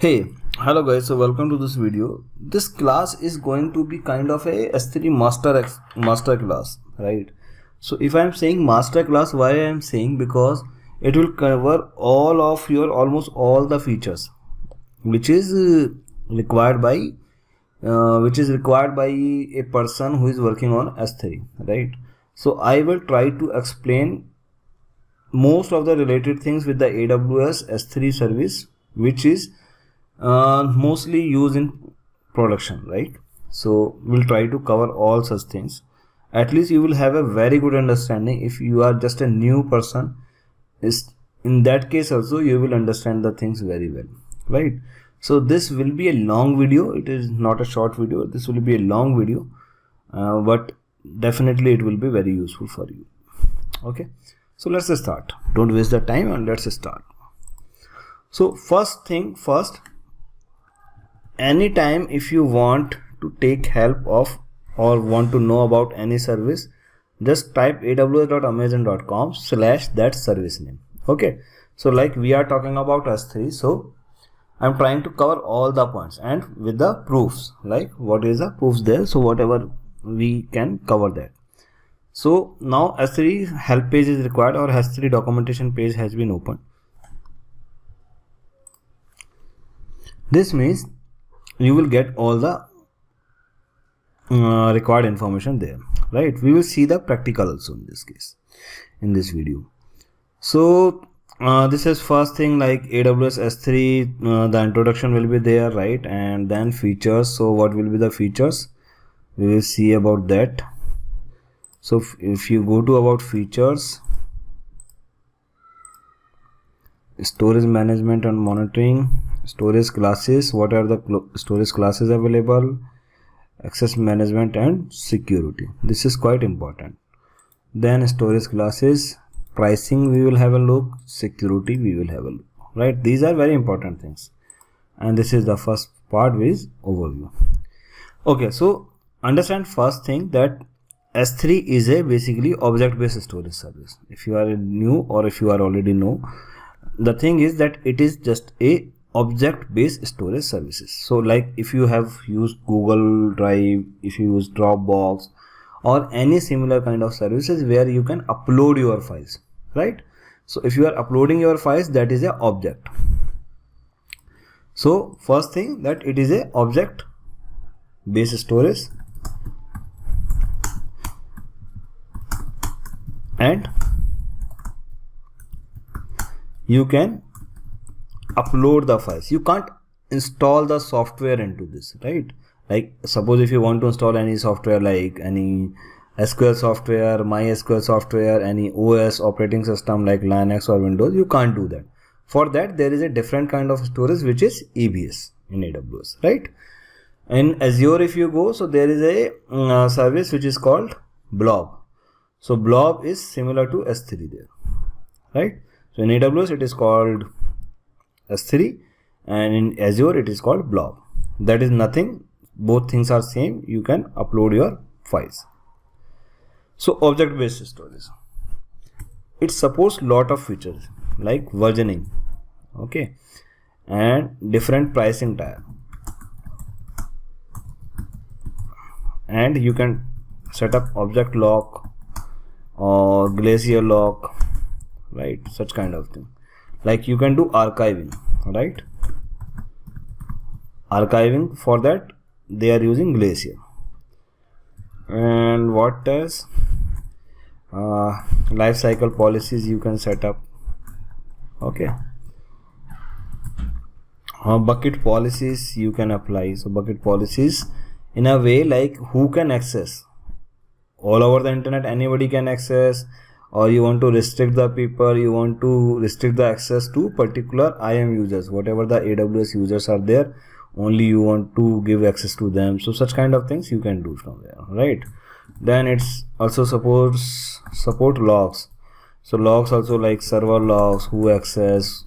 Hey, hello guys, so welcome to this video. This class is going to be kind of a S3 master class, right? So if I am saying master class, why I am saying, because it will cover all of your almost all the features which is required by a person who is working on S3, right? So I will try to explain most of the related things with the AWS S3 service, which is mostly used in production, right? So we'll try to cover all such things. At least you will have a very good understanding. If you are just a new person, is in that case also you will understand the things very well, right? So this will be a long video. It is not a short video. This will be a long video, but definitely it will be very useful for you. Okay, so let's start. Don't waste the time and let's start. So first thing first, anytime if you want to take help of or want to know about any service, just type aws.amazon.com/that service name. Okay, so like we are talking about S3, so I'm trying to cover all the points and with the proofs, like what is the proofs there, so whatever we can cover that. So now S3 help page is required, or S3 documentation page has been opened. This means you will get all the required information there, right? We will see the practical also in this case, in this video. So this is first thing, like AWS S3, the introduction will be there, right? And then features. So what will be the features? We will see about that. So if you go to about features, storage management and monitoring, storage classes, what are the storage classes available, access management and security. This is quite important. Then storage classes, pricing we will have a look, security we will have a look, right? These are very important things, and this is the first part with overview. Okay, so understand first thing that S3 is a basically object-based storage service. If you are new or if you are already know, the thing is that it is just a object-based storage services. So like if you have used Google Drive, if you use Dropbox or any similar kind of services where you can upload your files, right? So if you are uploading your files, that is a object. So first thing, that it is a object-based storage, and you can upload the files. You can't install the software into this, right? Like suppose if you want to install any software, like any SQL software, MySQL software, any OS operating system like Linux or Windows, you can't do that. For that there is a different kind of storage, which is EBS in AWS, right? In Azure if you go, so there is a service which is called Blob. So Blob is similar to S3 there, right? So in AWS it is called S3 and in Azure it is called Blob. That is nothing, both things are same. You can upload your files. So object-based storage, it supports lot of features like versioning, okay, and different pricing tier, and you can set up object lock or glacier lock, right? Such kind of thing. Like you can do archiving, right? Archiving, for that they are using Glacier. And what else? Life cycle policies you can set up, okay. Bucket policies you can apply. So bucket policies in a way like who can access all over the internet, anybody can access, or you want to restrict the people, you want to restrict the access to particular IAM users, whatever the AWS users are there, only you want to give access to them. So such kind of things you can do from there, right? Then it's also support logs. So logs also, like server logs, who access,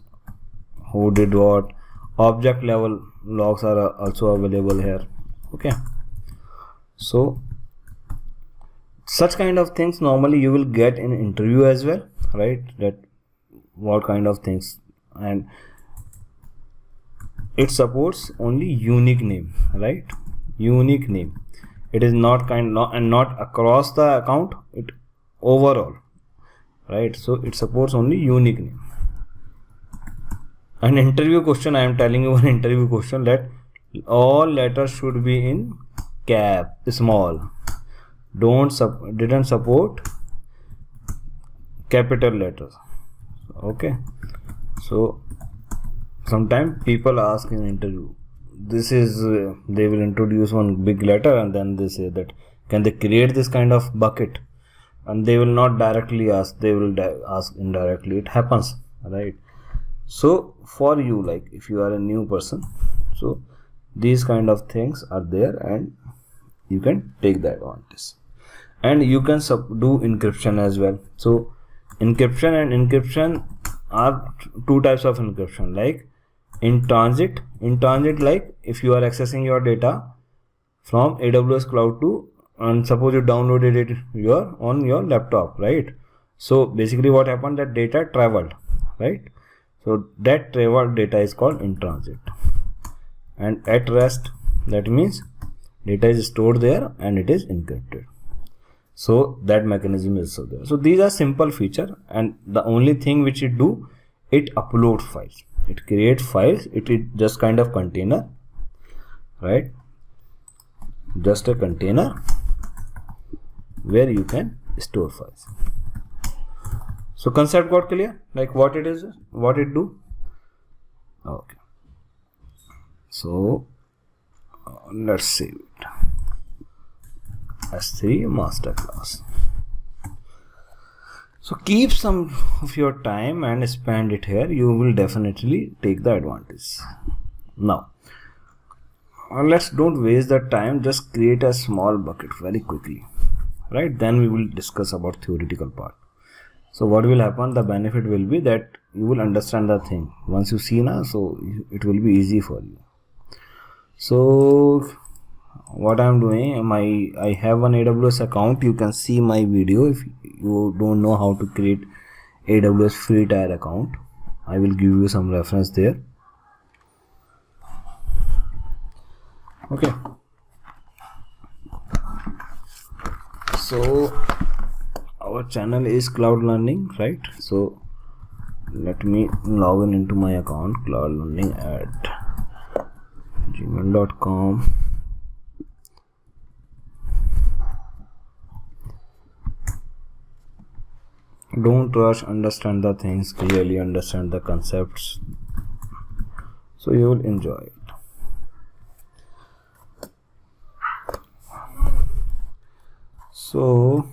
who did what, object level logs are also available here, okay. So such kind of things normally you will get in interview as well, right? That what kind of things. And it supports only unique name, right? Unique name. It is not not across the account, it overall, right? So it supports only unique name. An interview question, I am telling you an interview question, that all letters should be in cap, small. Didn't support capital letters. Okay, so sometimes people ask in interview, this is they will introduce one big letter and then they say that can they create this kind of bucket, and they will not directly ask, they will ask indirectly. It happens, right? So for you, like if you are a new person, so these kind of things are there and you can take the advantage. And you can do encryption as well. So encryption are two types of encryption, like in transit, like if you are accessing your data from AWS cloud to, and suppose you downloaded it on your laptop, right? So basically what happened, that data traveled, right? So that traveled data is called in transit. And at rest, that means data is stored there and it is encrypted. So that mechanism is also there. So these are simple feature, and the only thing which it do, it uploads files, it creates files. It is just kind of container, right? Just a container where you can store files. So concept got clear, like what it is, what it do. Okay, so let's save it. S3 masterclass. So keep some of your time and spend it here. You will definitely take the advantage. Now let's don't waste the time, just create a small bucket very quickly, right? Then we will discuss about theoretical part. So what will happen, the benefit will be that you will understand the thing once you see now, so it will be easy for you. So what I am doing, I have an AWS account. You can see my video. If you don't know how to create AWS free tier account, I will give you some reference there. Okay, so our channel is Cloud Learning, right? So let me log in into my account, cloudlearning@gmail.com. Don't rush, understand the things clearly, understand the concepts, so you will enjoy it. So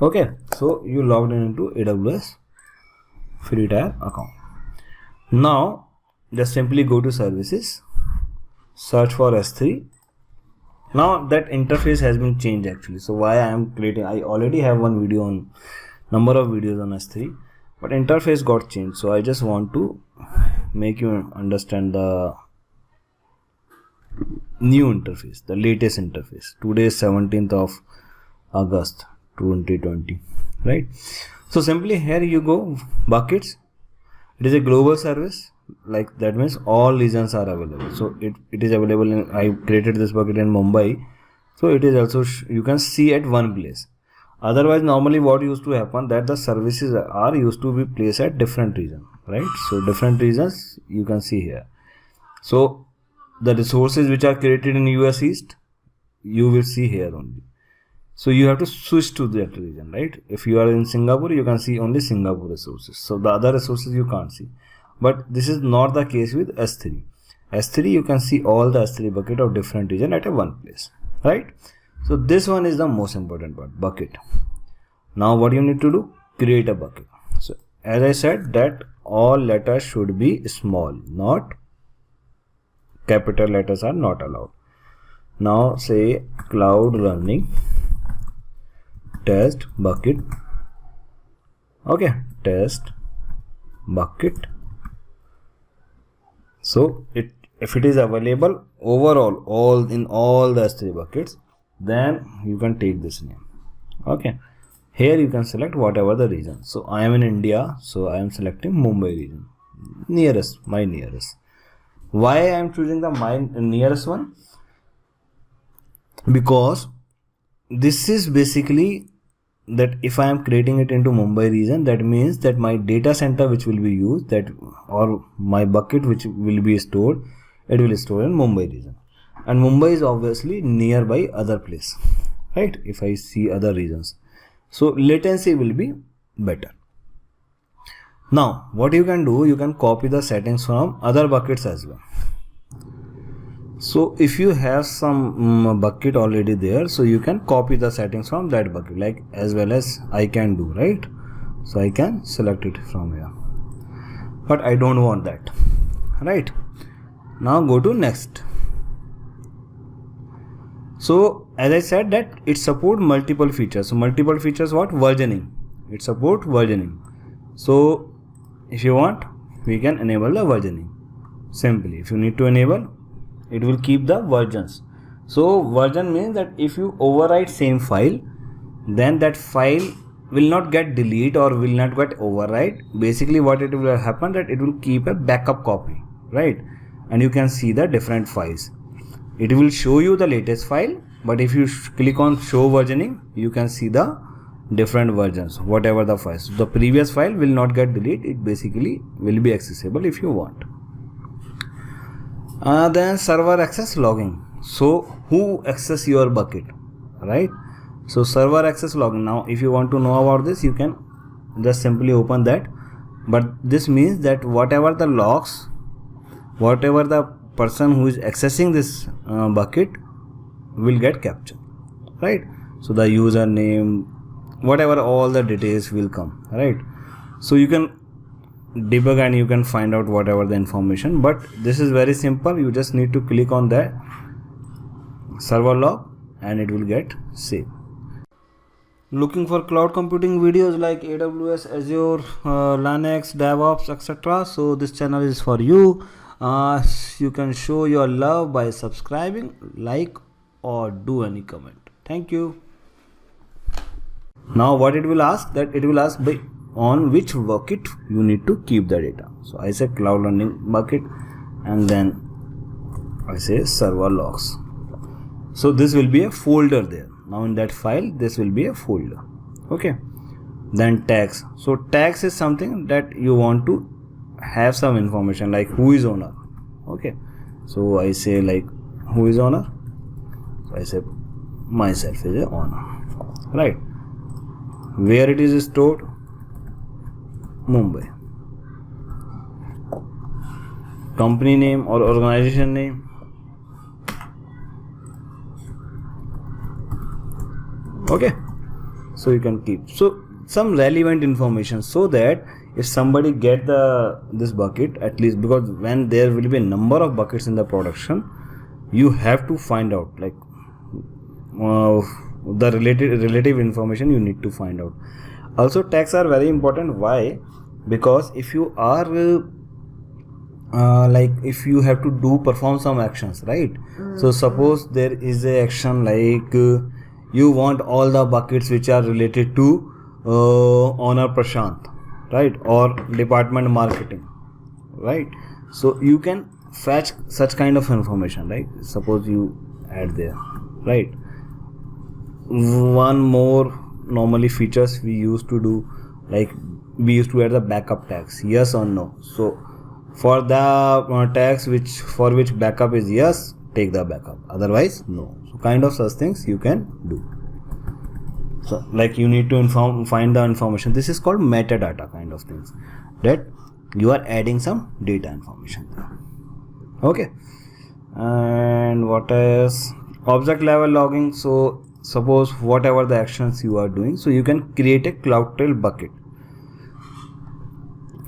okay, so you logged in into AWS free tier account. Now just simply go to services, search for S3. Now that interface has been changed actually. So why I am creating, I already have one video on, number of videos on S3, but interface got changed. So I just want to make you understand the new interface, the latest interface. Today is 17th of August 2020, right? So simply here you go, buckets. It is a global service, like that means all regions are available. So it is available in, I created this bucket in Mumbai, so it is also you can see at one place. Otherwise normally what used to happen, that the services are used to be placed at different regions, right? So different regions you can see here. So the resources which are created in US East, you will see here only. So you have to switch to that region, right? If you are in Singapore, you can see only Singapore resources. So the other resources you can't see. But this is not the case with S3. S3 you can see all the S3 bucket of different region at a one place, right? So this one is the most important part, bucket. Now what you need to do, create a bucket. So as I said, that all letters should be small, not capital letters are not allowed. Now say Cloud Learning test bucket. Okay, test bucket. So if it is available overall, all in all the S3 buckets, then you can take this name. Okay, here you can select whatever the region. So I am in India, so I am selecting Mumbai region, nearest, my nearest. Why I am choosing the my nearest one? Because this is basically that if I am creating it into Mumbai region, that means that my data center which will be used, that or my bucket which will be stored, it will store in Mumbai region, and Mumbai is obviously nearby other place, right? If I see other regions, so latency will be better. Now what you can do, you can copy the settings from other buckets as well. So if you have some bucket already there, so you can copy the settings from that bucket, like as well as I can do, right? So I can select it from here, but I don't want that, right? Now go to next. So as I said that it support multiple features. So multiple features, what? Versioning. It support versioning. So if you want, we can enable the versioning simply. If you need to enable, it will keep the versions. So version means that if you overwrite same file, then that file will not get delete or will not get overwrite. Basically what it will happen, that it will keep a backup copy, right? And you can see the different files. It will show you the latest file, but if you click on show versioning, you can see the different versions, whatever the files. The previous file will not get deleted. It basically will be accessible if you want. Then server access logging. So who access your bucket, right? So server access logging. Now if you want to know about this, you can just simply open that. But this means that whatever the logs, whatever the person who is accessing this bucket will get captured, right? So the username, whatever, all the details will come, right? So you can debug and you can find out whatever the information, but this is very simple. You just need to click on that server log and it will get saved. Looking for cloud computing videos like AWS, Azure, Linux, DevOps, etc. So this channel is for you. You can show your love by subscribing, like, or do any comment. Thank you. Now what it will ask, that it will ask by on which bucket you need to keep the data. So I say cloud learning bucket, and then I say server logs. So this will be a folder there. Now in that file, this will be a folder. Okay. Then tags. So tags is something that you want to have some information, like who is owner. Okay. So I say like who is owner. So I say myself is a owner. Right. Where it is stored? Mumbai. Company name or organization name? Okay. So you can keep some relevant information, so that if somebody get this bucket, at least, because when there will be a number of buckets in the production, you have to find out like the relative information you need to find out. Also tags are very important. Why? Because if you are like if you have to perform some actions, right? So suppose there is a action like you want all the buckets which are related to owner Prashant, right, or department marketing, right? So you can fetch such kind of information, right? Suppose you add there, right? One more normally features we used to do, like we used to add the backup tags, yes or no. So for the tags for which backup is yes, take the backup, otherwise no. So kind of such things you can do. So like you need to find the information. This is called metadata kind of things, that you are adding some data information there. Okay. And what else? Object level logging. So suppose whatever the actions you are doing, so you can create a CloudTrail bucket.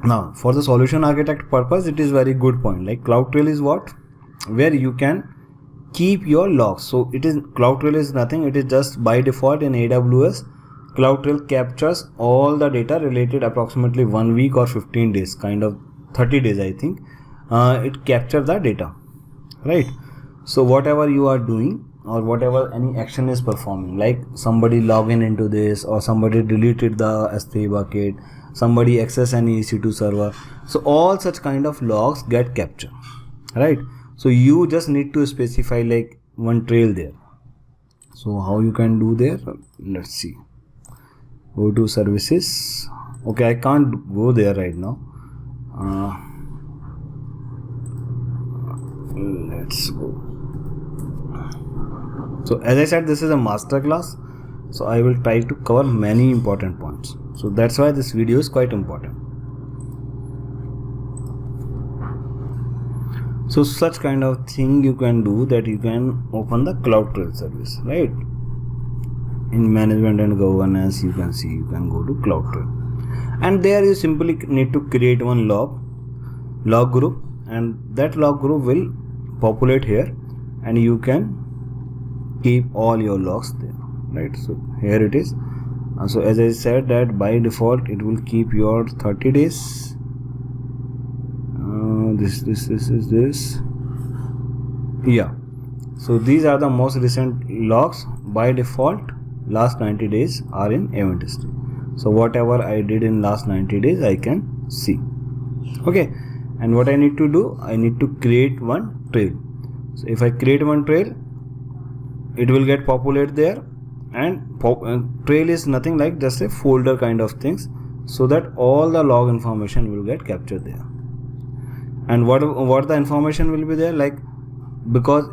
Now for the solution architect purpose, it is very good point. Like CloudTrail is what? Where you can keep your logs. So it is, CloudTrail is nothing, it is just by default in AWS, CloudTrail captures all the data related approximately 1 week or 15 days, kind of 30 days I think. It captures the data, right? So whatever you are doing, or whatever any action is performing, like somebody login into this, or somebody deleted the S3 bucket, somebody access any EC2 server. So all such kind of logs get captured, right? So you just need to specify like one trail there. So how you can do there? Let's see. Go to services. Okay, I can't go there right now. Let's go. So as I said, this is a master class, so I will try to cover many important points. So that's why this video is quite important. So such kind of thing you can do, that you can open the CloudTrail service, right? In management and governance, you can see, you can go to CloudTrail, and there you simply need to create one log group, and that log group will populate here, and you can keep all your logs there, right? So here it is. So as I said that by default it will keep your 30 days. This. Yeah. So these are the most recent logs. By default, last 90 days are in event history. So whatever I did in last 90 days, I can see. Okay. And what I need to do, I need to create one trail. So if I create one trail, it will get populated there, and trail is nothing like just a folder kind of things, so that all the log information will get captured there. And what the information will be there, like, because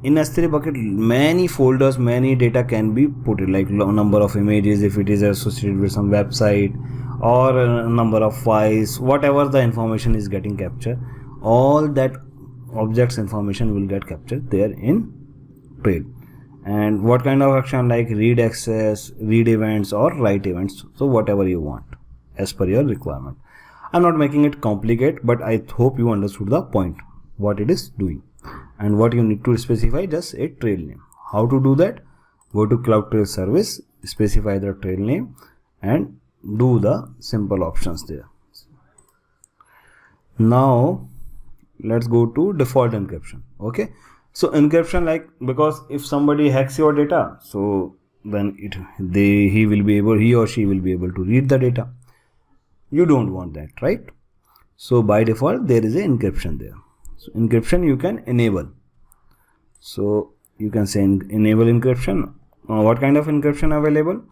in S3 bucket many folders, many data can be put in, like number of images if it is associated with some website, or a number of files, whatever the information is getting captured, all that objects information will get captured there in trail. And what kind of action, like read access, read events, or write events, so whatever you want as per your requirement. I'm not making it complicated, but I hope you understood the point, what it is doing, and what you need to specify just a trail name. How to do that? Go to CloudTrail service, specify the trail name, and do the simple options there. Now let's go to default encryption. Okay, so encryption, like, because if somebody hacks your data, so then he or she will be able to read the data. You don't want that, right? So by default there is an encryption there. So encryption you can enable. So you can say enable encryption. What kind of encryption available?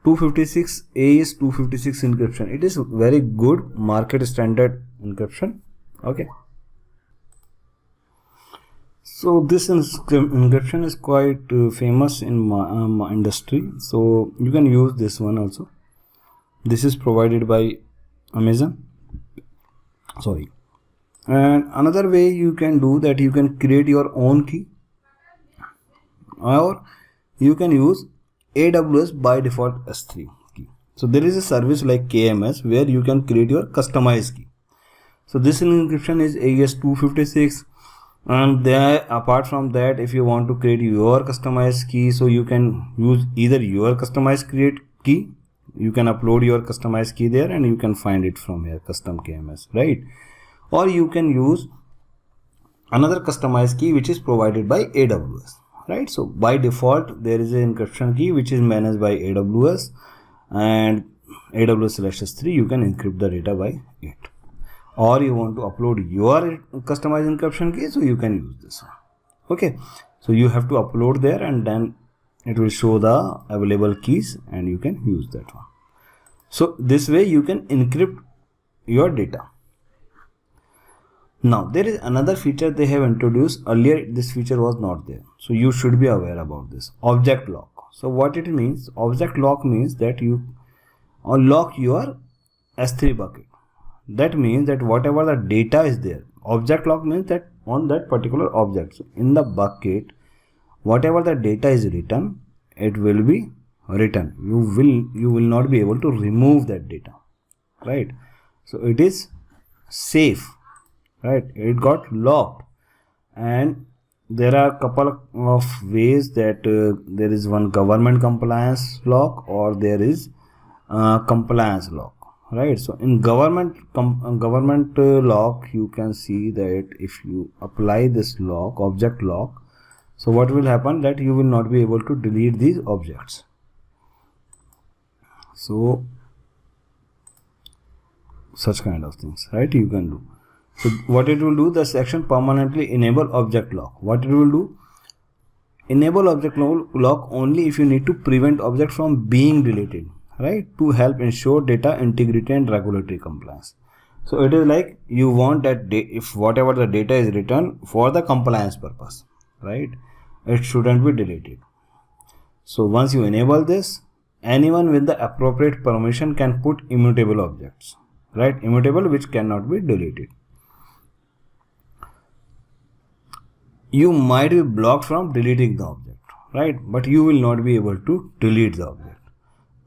256A is 256 encryption. It is very good market standard encryption. Okay. So this encryption is quite famous in my industry. So you can use this one also. This is provided by Amazon. Sorry. And another way you can do that, you can create your own key, or you can use AWS by default S3 key. So there is a service like KMS where you can create your customized key. So this encryption is AES 256, and there, apart from that, if you want to create your customized key, so you can use either your customized create key, you can upload your customized key there, and you can find it from here, custom KMS, right? Or you can use another customized key which is provided by AWS, right? So by default there is an encryption key which is managed by AWS, and AWS/S3 you can encrypt the data by it. Or you want to upload your customized encryption key, so you can use this one. Okay, so you have to upload there, and then it will show the available keys, and you can use that one. So this way you can encrypt your data. Now there is another feature they have introduced. Earlier this feature was not there, so you should be aware about this. Object lock. So what it means? Object lock means that you unlock your S3 bucket. That means that whatever the data is there, object lock means that on that particular object, so in the bucket, whatever the data is written, it will be written. You will not be able to remove that data, right? So it is safe, right? It got locked, and there are a couple of ways that there is one government compliance lock, or there is compliance lock, right? So in government lock, you can see that if you apply this lock, object lock, So what will happen that you will not be able to delete these objects. So such kind of things, right, you can do. So what it will do, the section permanently enable object lock. What it will do, enable object lock only if you need to prevent object from being deleted, right, to help ensure data integrity and regulatory compliance. So it is like you want that if whatever the data is written for the compliance purpose, right, it shouldn't be deleted. So once you enable this, anyone with the appropriate permission can put immutable objects, right, immutable which cannot be deleted. You might be blocked from deleting the object, right, but you will not be able to delete the object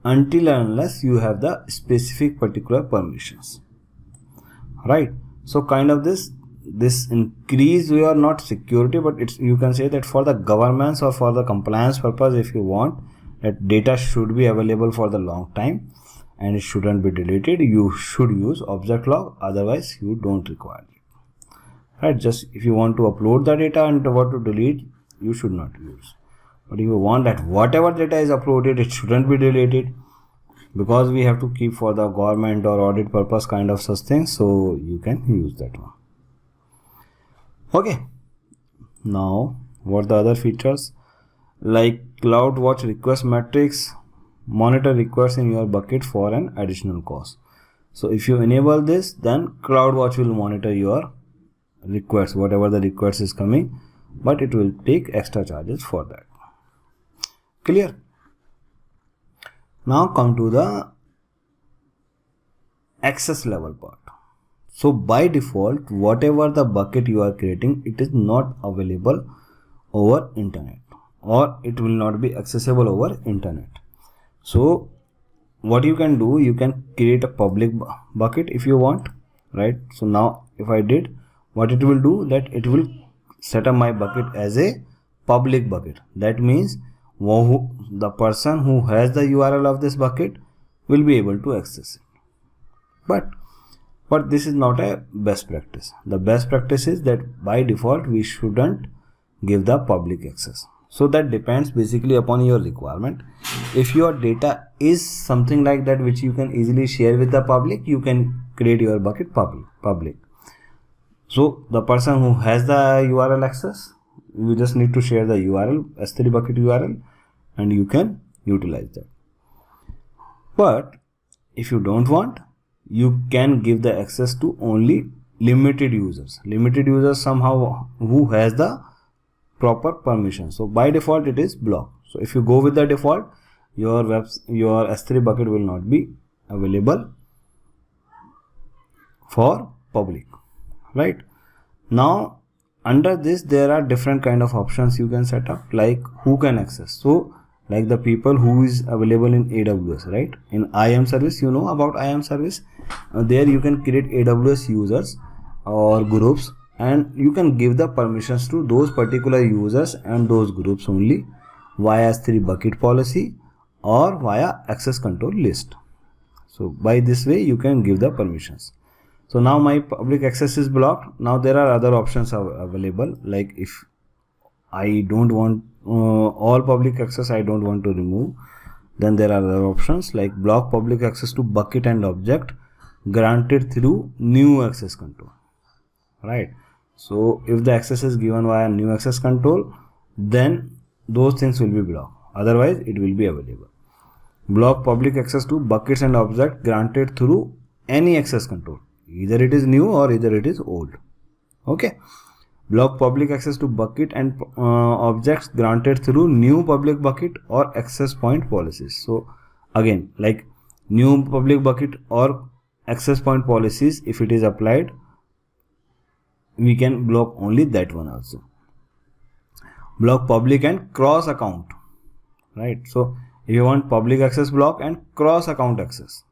until and unless you have the specific particular permissions, right. So kind of this increase your not security, but it's, you can say that for the governance or for the compliance purpose, if you want that data should be available for the long time and it shouldn't be deleted, you should use object lock, otherwise you don't require it, right. Just if you want to upload the data and what to delete, you should not use. But if you want that whatever data is uploaded, it shouldn't be deleted, because we have to keep for the government or audit purpose kind of such things, so you can use that one. Okay, now what the other features, like CloudWatch request metrics, monitor requests in your bucket for an additional cost. So if you enable this, then CloudWatch will monitor your requests, whatever the request is coming, but it will take extra charges for that. Clear? Now come to the access level part. So by default, whatever the bucket you are creating, it is not available over internet, or it will not be accessible over internet. So what you can do, you can create a public bucket if you want, right. So now if I did, what it will do, that it will set up my bucket as a public bucket. That means the person who has the URL of this bucket will be able to access it. But this is not a best practice. The best practice is that by default we shouldn't give the public access. So that depends basically upon your requirement. If your data is something like that which you can easily share with the public, you can create your bucket public. So the person who has the URL access, you just need to share the URL, S3 bucket URL, and you can utilize that. But if you don't want, you can give the access to only limited users somehow who has the proper permission. So by default it is blocked. So if you go with the default, your S3 bucket will not be available for public, right. Now under this there are different kind of options you can set up, like who can access. So like the people who is available in AWS, right, in IAM service, you know about IAM service, there you can create AWS users or groups, and you can give the permissions to those particular users and those groups only via S3 bucket policy or via access control list. So by this way you can give the permissions. So now my public access is blocked. Now there are other options available, like if I don't want all public access, I don't want to remove, then there are other options like block public access to bucket and object granted through new access control, right. So if the access is given via new access control, then those things will be blocked, otherwise it will be available. Block public access to buckets and object granted through any access control, either it is new or either it is old. Okay. Block public access to bucket and objects granted through new public bucket or access point policies. So again, like new public bucket or access point policies, if it is applied, we can block only that one also. Block public and cross account, right. So if you want public access block and cross account access,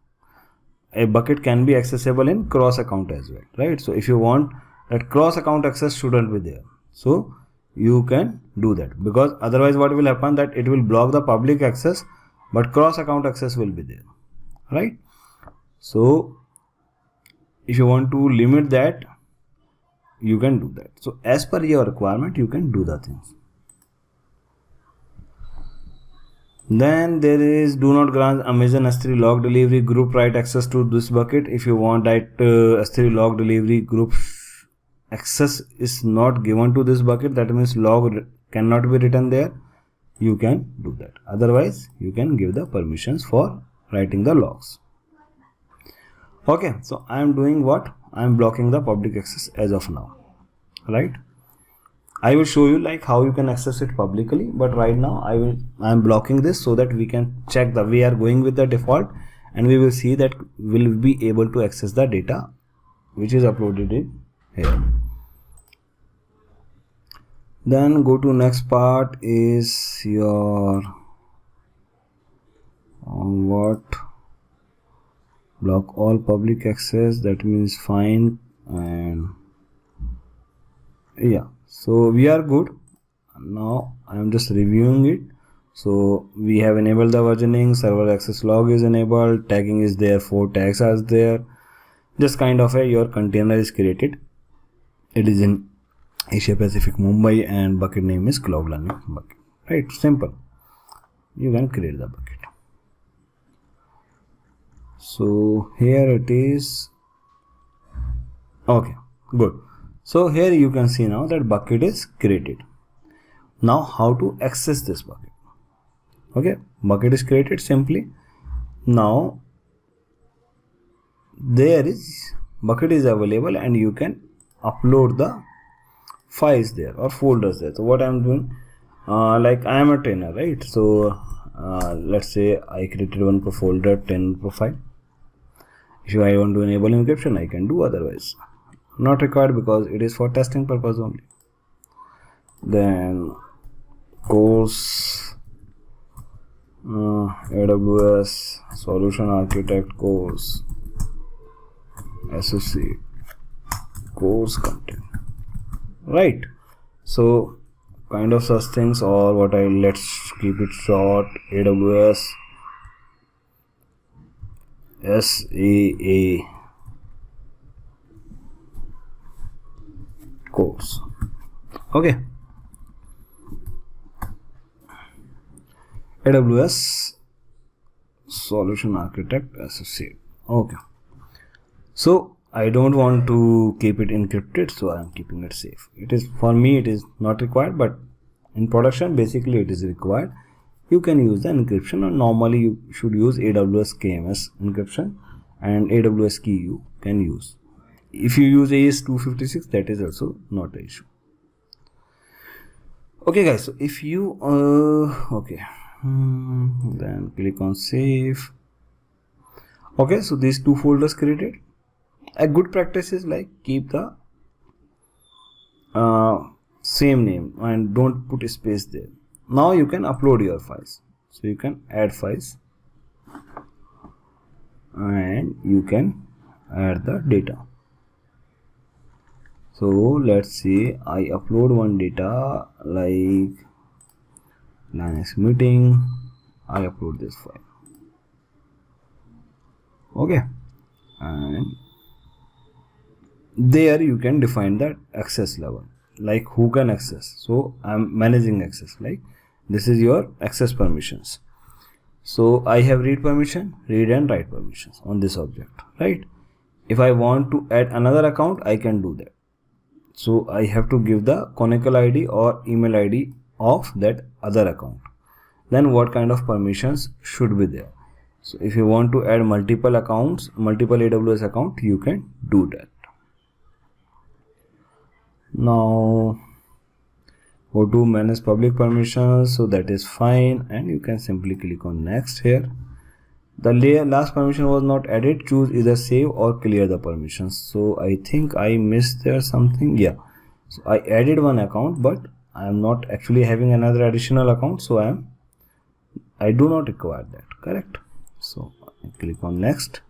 a bucket can be accessible in cross account as well, right. So if you want that cross account access shouldn't be there, so you can do that, because otherwise what will happen, that it will block the public access but cross account access will be there, right. So if you want to limit that, you can do that. So as per your requirement you can do the things. Then there is do not grant Amazon S3 log delivery group right access to this bucket. If you want that S3 log delivery group access is not given to this bucket, that means log cannot be written there, you can do that. Otherwise, you can give the permissions for writing the logs. Okay, so I am doing what? I am blocking the public access as of now, right? I will show you like how you can access it publicly, but right now I am blocking this so that we can check that we are going with the default, and we will see that we'll be able to access the data which is uploaded in here. Then go to next part is your what? Block all public access, that means fine, and yeah, so we are good. Now I am just reviewing it. So we have enabled the versioning, server access log is enabled, tagging is there, 4 tags are there. Just kind of your container is created. It is in Asia Pacific Mumbai and bucket name is Cloud Learning bucket, right? Simple. You can create the bucket. So here it is. Okay, good. So here you can see now that bucket is created. Now how to access this bucket? Okay, bucket is created simply. Now there is bucket is available and you can upload the files there or folders there. So what I am doing, like I am a trainer, right? So let's say I created one folder 10 profile. If I want to enable encryption, I can do, otherwise not required because it is for testing purpose only. Then course AWS solution architect course associate course content, right? So kind of such things, or what let's keep it short, AWS SAA course. Okay, AWS solution architect associate. Okay, so I don't want to keep it encrypted, so I am keeping it safe. It is, for me it is not required, but in production basically it is required. You can use the encryption, and normally you should use AWS KMS encryption and AWS key you can use. If you use AES-256, that is also not an issue. Okay guys, so if you then click on save. Okay, so these 2 folders created. A good practice is like keep the same name and don't put a space there. Now you can upload your files. So you can add files and you can add the data. So let's say I upload one data like Linux meeting. I upload this file. Okay, and there you can define the access level, like who can access. So I'm managing access, like this is your access permissions. So I have read permission, read and write permissions on this object, right? If I want to add another account, I can do that. So I have to give the Conical ID or email ID of that other account. Then what kind of permissions should be there? So if you want to add multiple accounts, multiple AWS account, you can do that. Now go to manage public permissions, so that is fine, and you can simply click on next here. The last permission was not added. Choose either save or clear the permissions. So I think I missed there something. Yeah, so I added one account, but I am not actually having another additional account, so I do not require that, correct? So I click on next.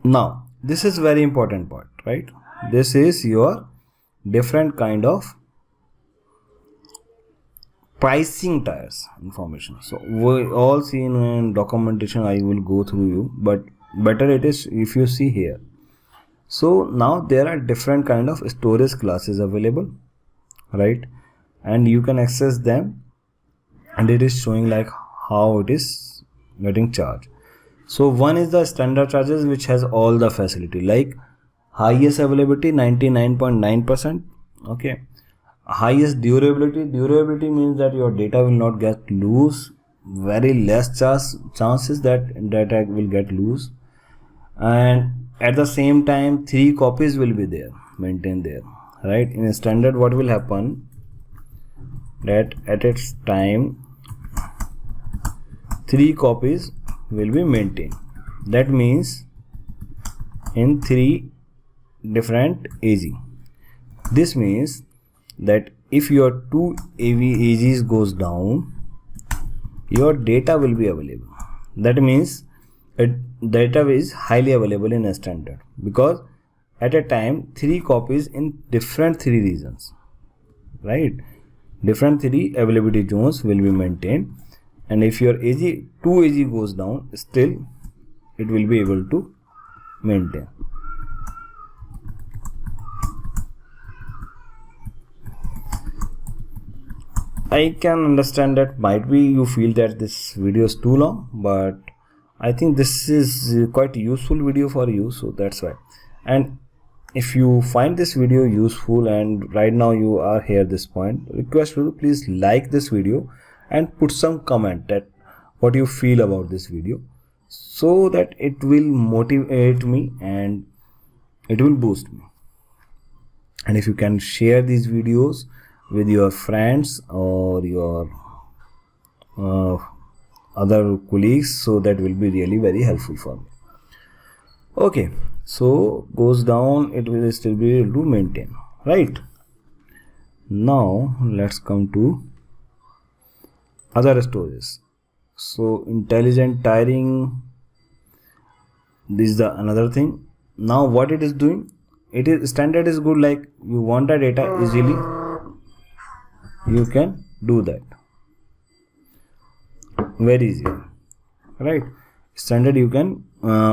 Now this is very important part, right? This is your different kind of pricing tiers information. So we all see in documentation, I will go through you, but better it is if you see here. So now there are different kind of storage classes available, right? And you can access them and it is showing like how it is getting charged. So one is the standard charges, which has all the facility, like highest availability 99.9%. okay, highest durability means that your data will not get loose, very less chances that data will get loose, and at the same time 3 copies will be there, maintained there, right? In a standard, what will happen, that at its time 3 copies will be maintained. That means in 3 different AG. This means that if your 2 AGs goes down, your data will be available. That means data is highly available in a standard, because at a time 3 copies in different 3 regions, right? Different 3 availability zones will be maintained, and if your 2 AG goes down, still it will be able to maintain. I can understand that might be you feel that this video is too long, but I think this is quite a useful video for you, so that's why. And if you find this video useful and right now you are here this point, request you to please like this video and put some comment that what you feel about this video, so that it will motivate me and it will boost me. And if you can share these videos with your friends or your other colleagues, so that will be really very helpful for me. Okay, so goes down, it will still be able to maintain, right? Now let's come to other storages. So intelligent tiering, this is another thing. Now what it is doing, it is standard is good, like you want the data easily, you can do that very easy, right? Standard, you can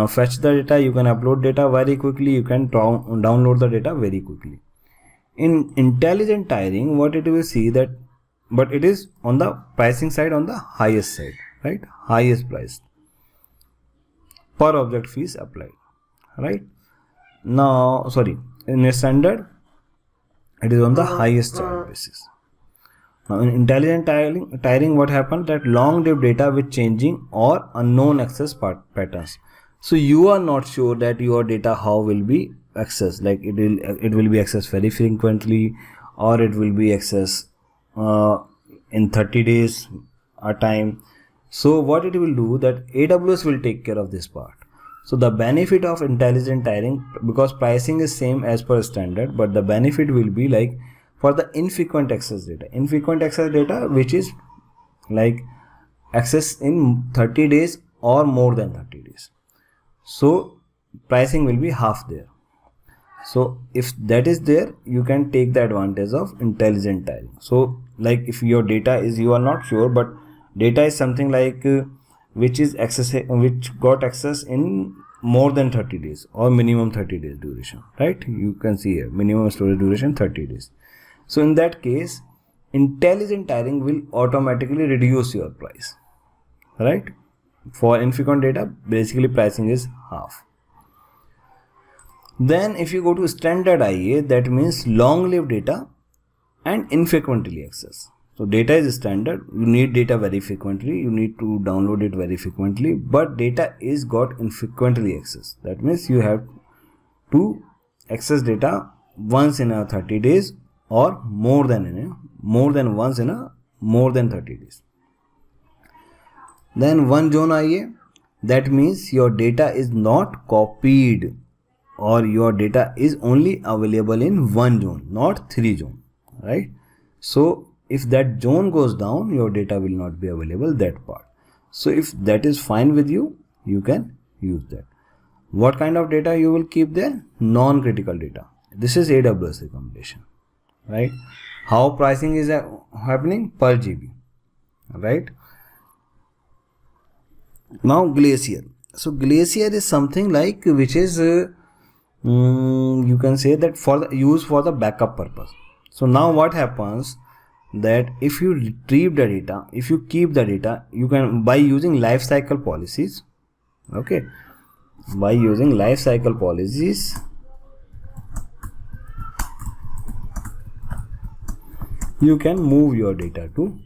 fetch the data, you can upload data very quickly, you can download the data very quickly. In intelligent tiering, what it will see that, but it is on the pricing side, on the highest side, right? Highest price per object fees applied, right? Now in a standard, it is on the highest charge basis. Now in intelligent tiering, what happened, that long-lived data with changing or unknown access patterns. So you are not sure that your data how will be accessed, like it will be accessed very frequently, or it will be accessed in 30 days a time. So what it will do, that AWS will take care of this part. So the benefit of intelligent tiering, because pricing is same as per standard, but the benefit will be like for the infrequent access data, which is like access in 30 days or more than 30 days. So pricing will be half there. So if that is there, you can take the advantage of intelligent tiering. So like if your data is, you are not sure, but data is something like which got access in more than 30 days or minimum 30 days duration, right? You can see here minimum storage duration 30 days. So in that case, intelligent tiering will automatically reduce your price, right? For infrequent data, basically pricing is half. Then if you go to standard IA, that means long-lived data and infrequently accessed. So data is standard, you need data very frequently, you need to download it very frequently, but data is got infrequently accessed. That means you have to access data once in a 30 days or more than once in a more than 30 days. Then one zone IA, that means your data is not copied, or your data is only available in one zone, not 3 zones, right? So if that zone goes down, your data will not be available, that part. So if that is fine with you, you can use that. What kind of data you will keep there? Non-critical data. This is AWS recommendation, right? How pricing is happening? Per GB, right? Now Glacier. So Glacier is something like which is you can say that for the use for the backup purpose. So now what happens, that if you retrieve the data, if you keep the data, you can, by using life cycle policies, okay, by using life cycle policies, you can move your data to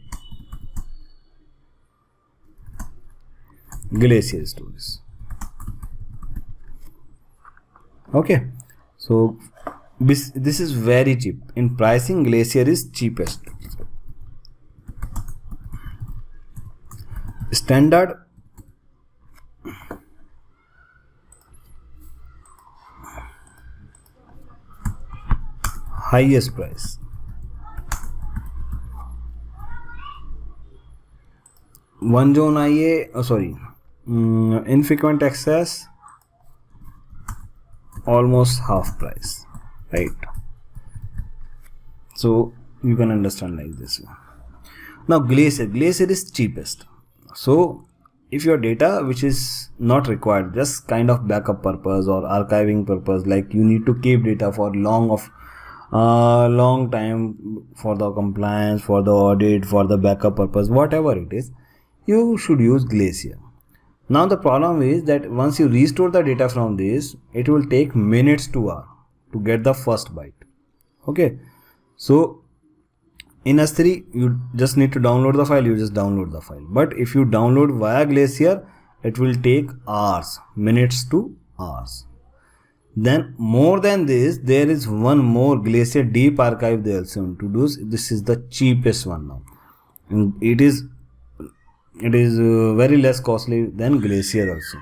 Glacier storage. Okay, so this is very cheap. In pricing, Glacier is cheapest. Standard highest price. One zone IA, infrequent access, almost half price, right? So you can understand like this. Now Glacier is cheapest. So if your data which is not required, just kind of backup purpose or archiving purpose, like you need to keep data for long time for the compliance, for the audit, for the backup purpose, whatever it is, you should use Glacier. Now the problem is that once you restore the data from this, it will take minutes to hours to get the first byte. Okay, so in S3 you just need to download the file, you just download the file. But if you download via Glacier, it will take hours, minutes to hours. Then more than this, there is one more Glacier Deep Archive they also introduced. This is the cheapest one now, and it is very less costly than Glacier also,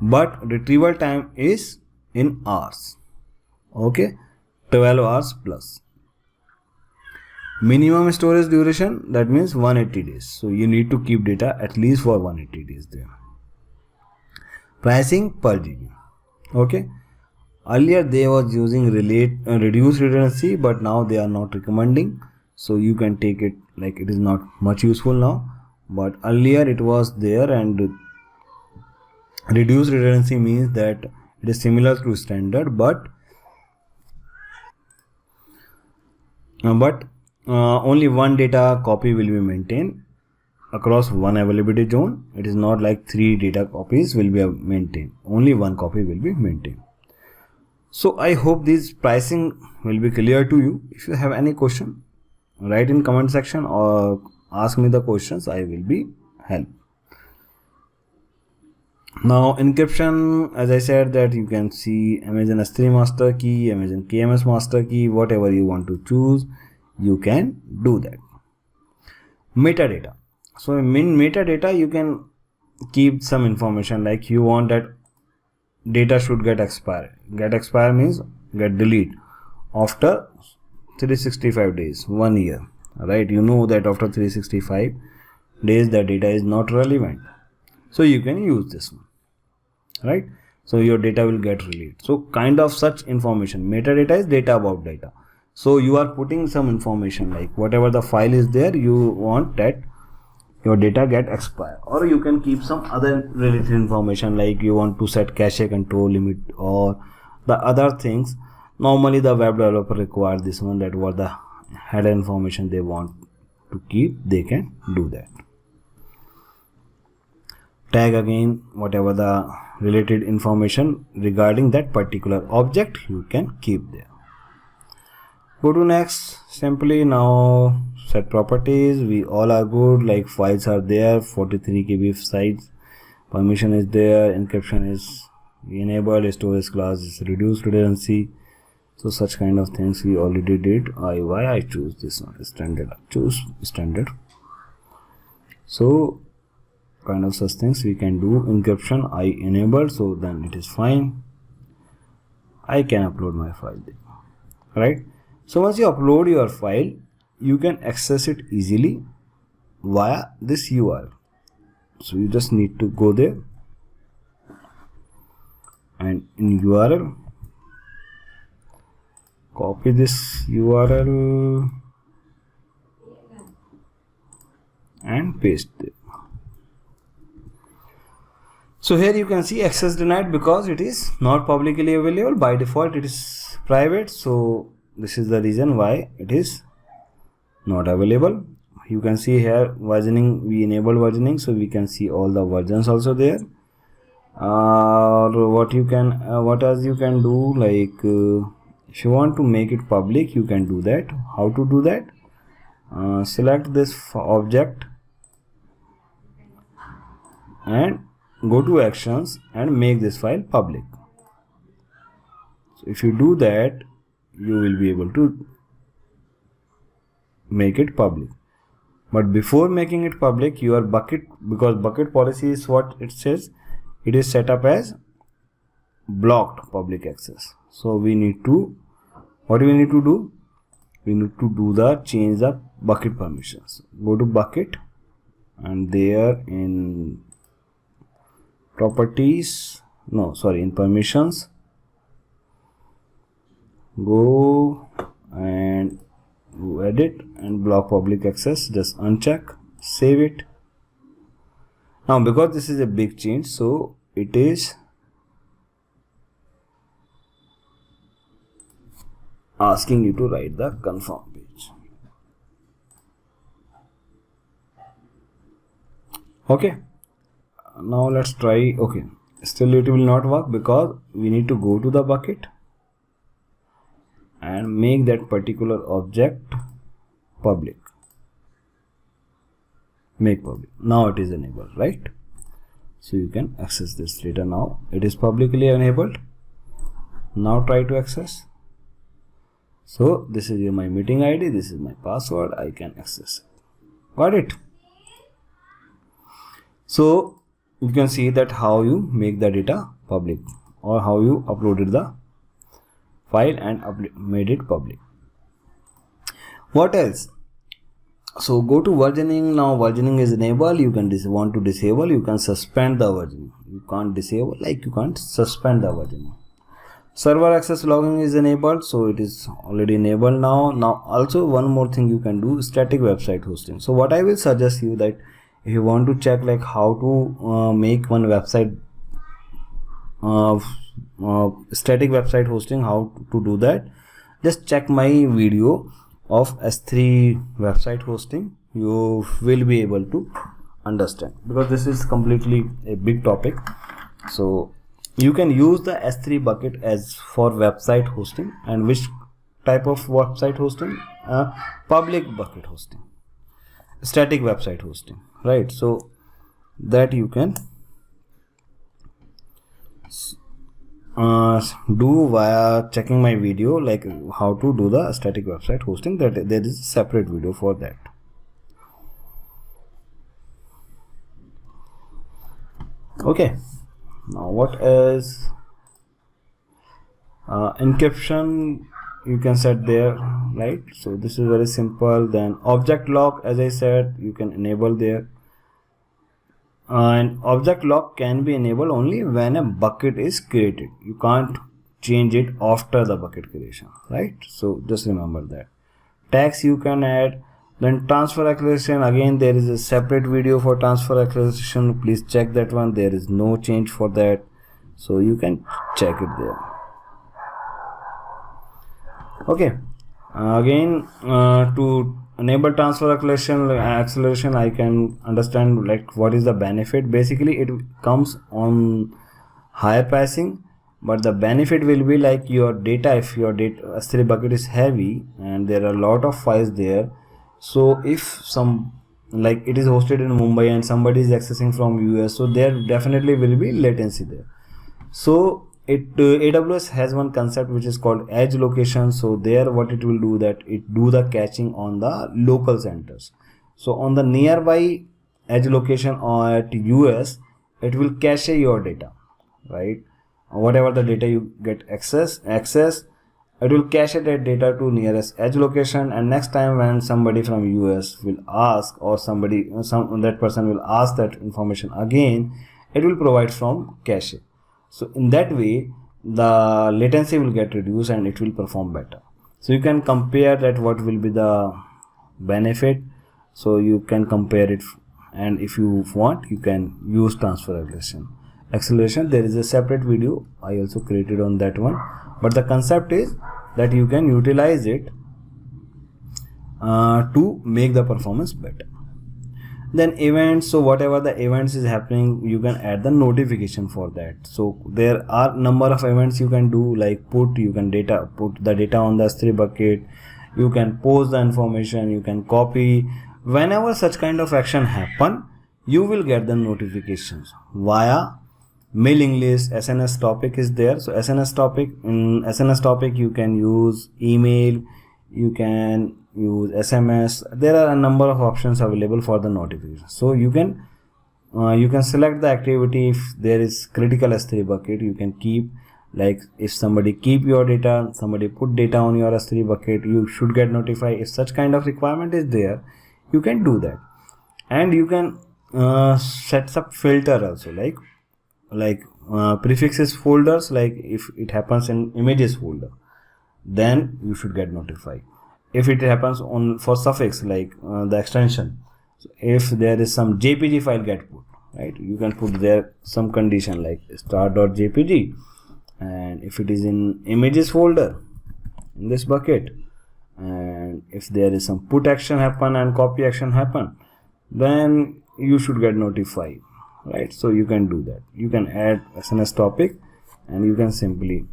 but retrieval time is in hours. Okay, 12 hours plus. Minimum storage duration, that means 180 days. So you need to keep data at least for 180 days there. Pricing per GB. Okay, earlier they was using reduced redundancy, but now they are not recommending. So you can take it like it is not much useful now. But earlier it was there, and reduced redundancy means that it is similar to standard, but only one data copy will be maintained across one availability zone. It is not like 3 data copies will be maintained. Only one copy will be maintained. So I hope this pricing will be clear to you. If you have any question, write in comment section or ask me the questions, I will be help. Now encryption, as I said, that you can see Amazon S3 master key, Amazon KMS master key, whatever you want to choose, you can do that. Metadata. So in metadata you can keep some information, like you want that data should get expired. Get expire means get delete after 365 days, 1 year. Right, you know that after 365 days the data is not relevant, so you can use this one, right? So your data will get released. So kind of such information. Metadata is data about data. So you are putting some information, like whatever the file is there, you want that your data get expire. Or you can keep some other related information, like you want to set cache control limit or the other things. Normally the web developer require this one, that what the header information they want to keep, they can do that. Tag again, whatever the related information regarding that particular object, you can keep there. Go to next. Simply now set properties. We all are good, like files are there, 43 KB size, permission is there, encryption is enabled, storage class is reduced redundancy. So such kind of things we already did. Why I choose this one, standard. Choose standard. So kind of such things we can do. Encryption I enabled, so then it is fine. I can upload my file there, right? So once you upload your file, you can access it easily via this URL. So you just need to go there, and in URL copy this URL and paste it. So here you can see access denied because it is not publicly available. By default it is private, so this is the reason why it is not available. You can see here versioning, we enable versioning, so we can see all the versions also there. What else you can do, like if you want to make it public, you can do that. How to do that? Select this object and go to actions and make this file public. So if you do that, you will be able to make it public. But before making it public, your bucket, because bucket policy is what it says, it is set up as blocked public access. So we need to, what we need to do? We need to do the change the bucket permissions. Go to bucket and there in properties, in permissions, go and edit and block public access, just uncheck, save it. Now because this is a big change, so it is asking you to write the confirm page. Okay, now let's try. Okay, still it will not work because we need to go to the bucket and make that particular object public. Make public. Now it is enabled, right? So you can access this data now. It is publicly enabled. Now try to access. So this is my meeting ID, this is my password, I can access it. Got it? So you can see that how you make the data public, or how you uploaded the file and made it public. What else? So go to versioning. Now versioning is enabled. You can want to disable, you can suspend the versioning. You can't disable, like you can't suspend the versioning. Server access logging is enabled, so it is already enabled now. Now also one more thing you can do, static website hosting. So what I will suggest you, that if you want to check like how to make one website, static website hosting, how to do that, just check my video of S3 website hosting. You will be able to understand, because this is completely a big topic. So you can use the S3 bucket as for website hosting. And which type of website hosting? Public bucket hosting, static website hosting, right? So that you can do via checking my video, like how to do the static website hosting. That there is a separate video for that. Okay, now what is encryption? You can set there, right? So this is very simple. Then object lock, as I said, you can enable there. And object lock can be enabled only when a bucket is created. You can't change it after the bucket creation, right? So just remember that. Tags you can add. Then transfer acceleration, again there is a separate video for transfer acceleration. Please check that one. There is no change for that, so you can check it there. Okay, again to enable transfer acceleration, I can understand like what is the benefit. Basically it comes on higher passing, but the benefit will be like your data, if your data S3 bucket is heavy and there are a lot of files there, so if some, like it is hosted in Mumbai and somebody is accessing from US, so there definitely will be latency there. So AWS has one concept which is called edge location. So there what it will do, that it do the caching on the local centers. So on the nearby edge location or at US, it will cache your data, right? Whatever the data you get access, it will cache that data to nearest edge location, and next time when somebody from US will ask, or that person will ask that information again, it will provide from cache. So in that way the latency will get reduced and it will perform better. So you can compare that what will be the benefit. So you can compare it, and if you want you can use transfer acceleration. There is a separate video I also created on that one, but the concept is that you can utilize it to make the performance better. Then events, so whatever the events is happening, you can add the notification for that. So there are number of events you can do, like put the data on the S3 bucket, you can post the information, you can copy. Whenever such kind of action happen, you will get the notifications via mailing list. SNS topic is there. So SNS topic you can use email, you can use SMS. There are a number of options available for the notification. So you can select the activity. If there is critical S3 bucket, you can keep, like if somebody keep your data, somebody put data on your S3 bucket, you should get notified. If such kind of requirement is there, you can do that. And you can set up filter also, like prefixes folders. Like if it happens in images folder, then you should get notified. If it happens on for suffix, like the extension, so if there is some JPG file get put, right, you can put there some condition like start.jpg, and if it is in images folder in this bucket, and if there is some put action happen and copy action happen, then you should get notified, right? So you can do that. You can add SNS topic, and you can simply,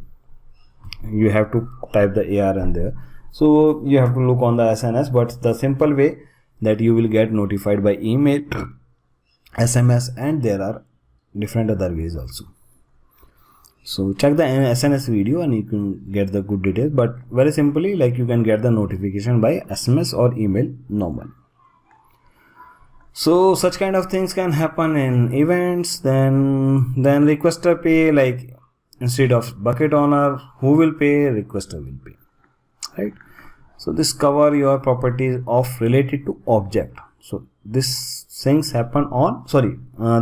you have to type the ARN there. So you have to look on the SNS, but the simple way that you will get notified by email, SMS, and there are different other ways also. So check the SNS video and you can get the good details, but very simply, like you can get the notification by SMS or email normal. So such kind of things can happen in events. Then requester pay, like instead of bucket owner who will pay, requester will pay, right? So this cover your properties of related to object. So this things happen on,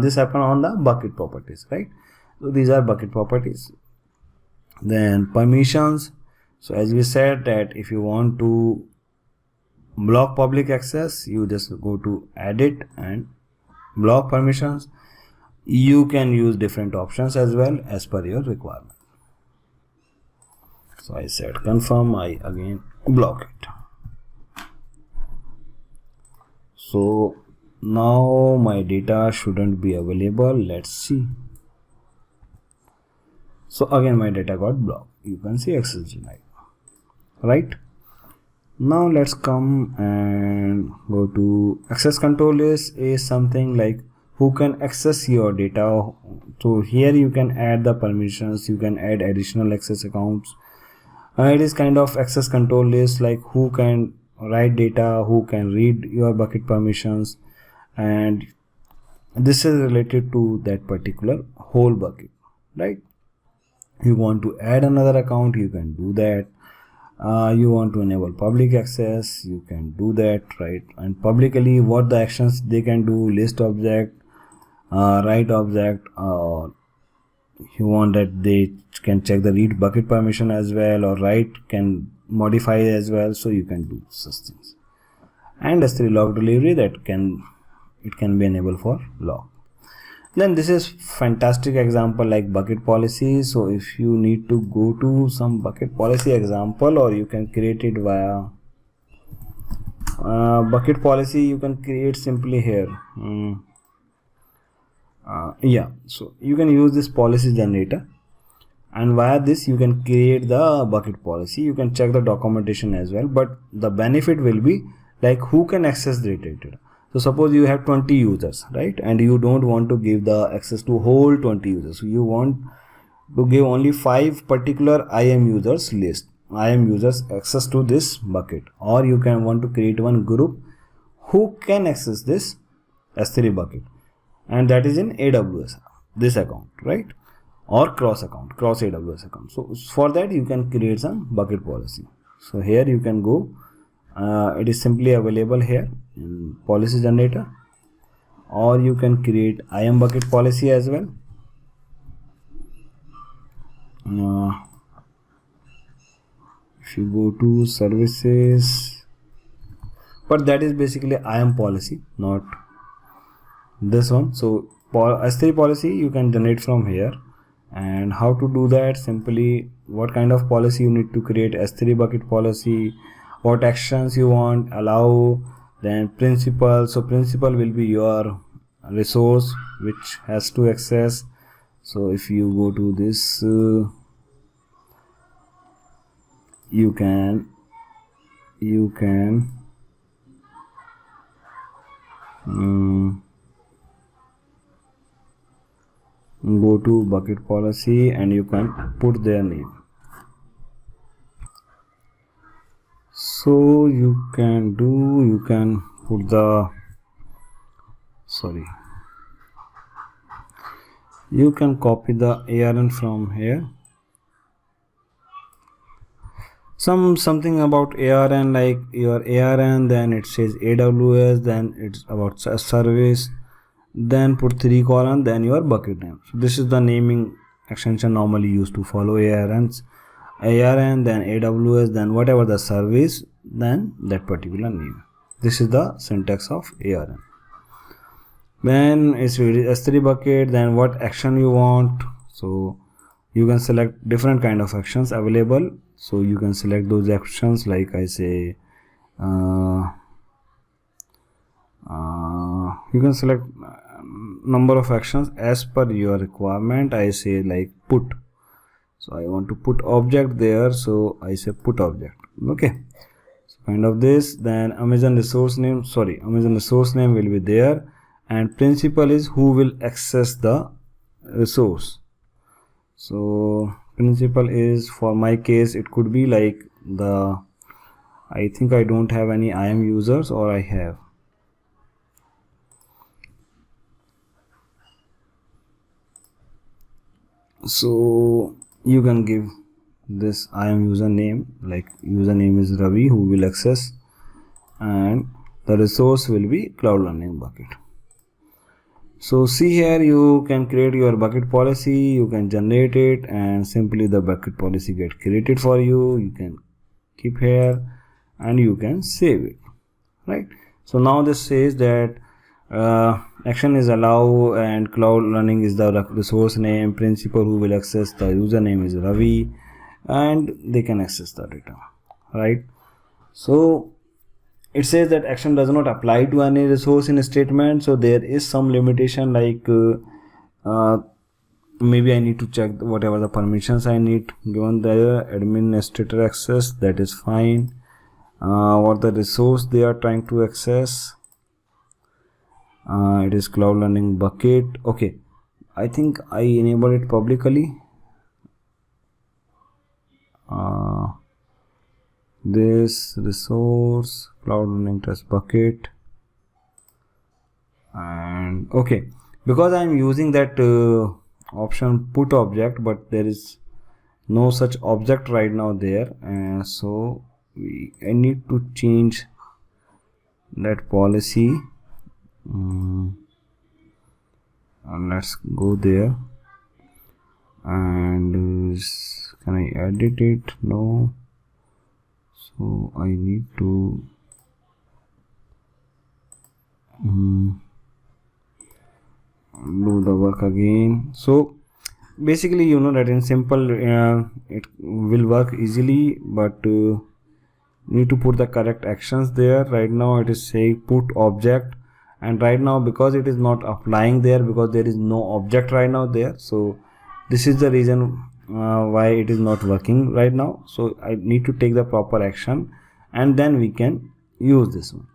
this happen on the bucket properties, right? So these are bucket properties. Then permissions. So as we said that if you want to block public access, you just go to edit and block permissions. You can use different options as well as per your requirement. So I said confirm, I again block it. So now my data shouldn't be available. Let's see. So again my data got blocked. You can see access denied, right? Now let's come and go to access control list. Is something like who can access your data. So here you can add the permissions, you can add additional access accounts. It is kind of access control list, like who can write data, who can read your bucket permissions, and this is related to that particular whole bucket, right? You want to add another account, you can do that. You want to enable public access, you can do that, right? And publicly what the actions they can do, list object, write object, or you want that they can check the read bucket permission as well, or write can modify as well. So you can do such things. And S3 log delivery, that can be enabled for log. Then this is fantastic example like bucket policy. So if you need to go to some bucket policy example, or you can create it via bucket policy, you can create simply here. So you can use this policy generator, and via this you can create the bucket policy. You can check the documentation as well, but the benefit will be like who can access the data. So suppose you have 20 users, right, and you don't want to give the access to whole 20 users. So you want to give only 5 particular IAM users list, IAM users access to this bucket, or you can want to create one group who can access this S3 bucket, and that is in AWS, this account, right, or cross AWS account. So for that you can create some bucket policy. So here you can go, it is simply available here in policy generator, or you can create IAM bucket policy as well. If you go to services, but that is basically IAM policy, not this one. So S3 policy you can generate from here. And how to do that? Simply what kind of policy you need to create: S3 bucket policy, what actions you want, allow, then principal. So principal will be your resource which has to access. So if you go to this, you can go to bucket policy and you can put their name. So you can put the, you can copy the ARN from here. Something about ARN, like your ARN, then it says AWS, then it's about service, then put 3 colon, then your bucket name. So this is the naming extension normally used to follow ARN, then AWS, then whatever the service, then that particular name. This is the syntax of ARN. Then it's S3 bucket, then what action you want. So you can select different kind of actions available. So you can select those actions, like I say, you can select number of actions as per your requirement. I say like put. So I want to put object there, so I say put object. Okay. So kind of this. Then Amazon resource name will be there, and principal is who will access the resource. So principal is, for my case, it could be like I think I don't have any IAM users, or I have. So you can give this IAM username, like username is Ravi, who will access, and the resource will be Cloud Learning Bucket. So see here, you can create your bucket policy, you can generate it, and simply the bucket policy get created for you. You can keep here and you can save it, right? So now this says that action is allow, and Cloud Learning is the resource name, principal who will access, the username is Ravi, and they can access the data, right? So it says that action does not apply to any resource in a statement. So there is some limitation, like maybe I need to check whatever the permissions I need given there. Administrator access, that is fine. What the resource they are trying to access, it is Cloud Learning Bucket. Okay, I think I enable it publicly. This resource Cloud Learning Test Bucket, and okay, because I am using that option put object, but there is no such object right now there, and so I need to change that policy. And let's go there, and can I edit it? No. So I need to do the work again. So basically, you know that in simple it will work easily, but need to put the correct actions there. Right now it is saying put object, and right now because it is not applying there, because there is no object right now there, so this is the reason why it is not working right now. So I need to take the proper action, and then we can use this one.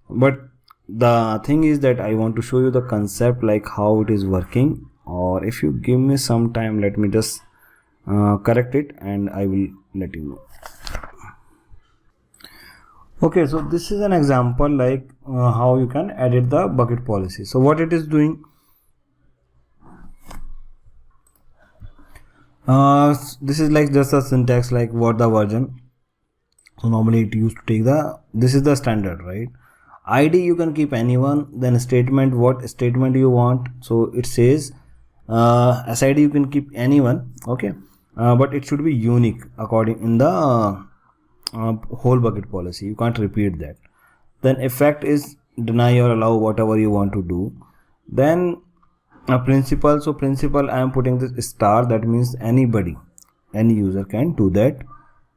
But the thing is that I want to show you the concept, like how it is working, or if you give me some time, let me just correct it and I will let you know. Okay, so this is an example, like how you can edit the bucket policy. So what it is doing, this is like just a syntax, like what the version. So normally it used to take this is the standard, right? ID you can keep anyone, then statement, what statement you want. So it says SID you can keep anyone, okay, but it should be unique according in the whole bucket policy. You can't repeat that. Then effect is deny or allow whatever you want to do. Then principal, so principal I am putting this star, that means anybody, any user can do that.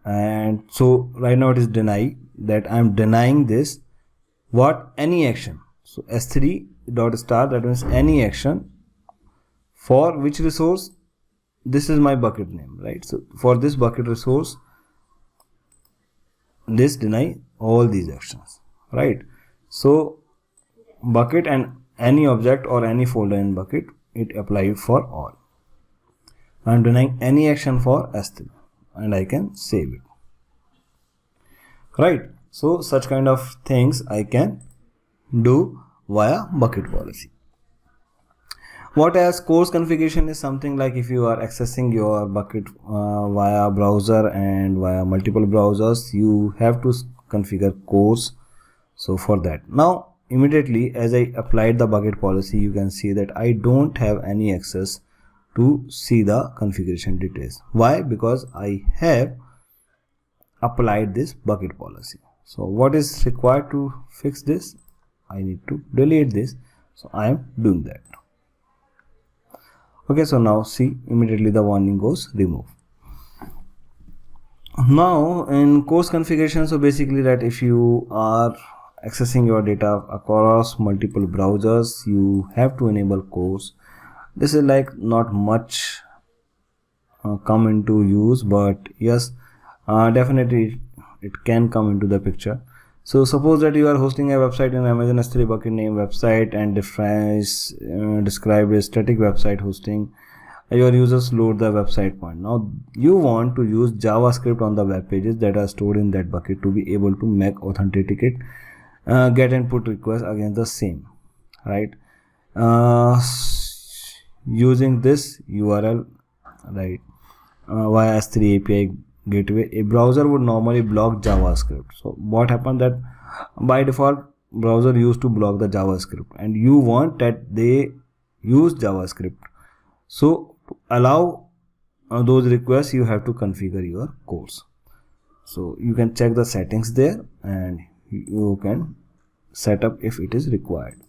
and so right now it is deny, that I'm denying this what any action. So s3 dot star, that means any action for which resource, this is my bucket name, right? So for this bucket resource, this deny all these actions, right? So bucket and any object or any folder in bucket, it applies for all. I'm denying any action for s3 and I can save it, right? So such kind of things I can do via bucket policy. What as course configuration is something like if you are accessing your bucket via browser and via multiple browsers, you have to configure course. So for that, now immediately as I applied the bucket policy, you can see that I don't have any access to see the configuration details. Why? Because I have applied this bucket policy. So what is required to fix this? I need to delete this. So I am doing that. Okay, so now see, immediately the warning goes remove. Now in course configuration, so basically that if you are accessing your data across multiple browsers, you have to enable course. This is like not much come into use, but yes, definitely it can come into the picture. So suppose that you are hosting a website in Amazon S3 bucket name website and described as static website hosting. Your users load the website point. Now you want to use JavaScript on the web pages that are stored in that bucket to be able to make authenticate get and put requests against the same, right? Using this URL, right, via S3 API gateway, a browser would normally block JavaScript. So what happened that by default browser used to block the JavaScript and you want that they use JavaScript. So to allow those requests, you have to configure your course. So you can check the settings there and you can set up if it is required.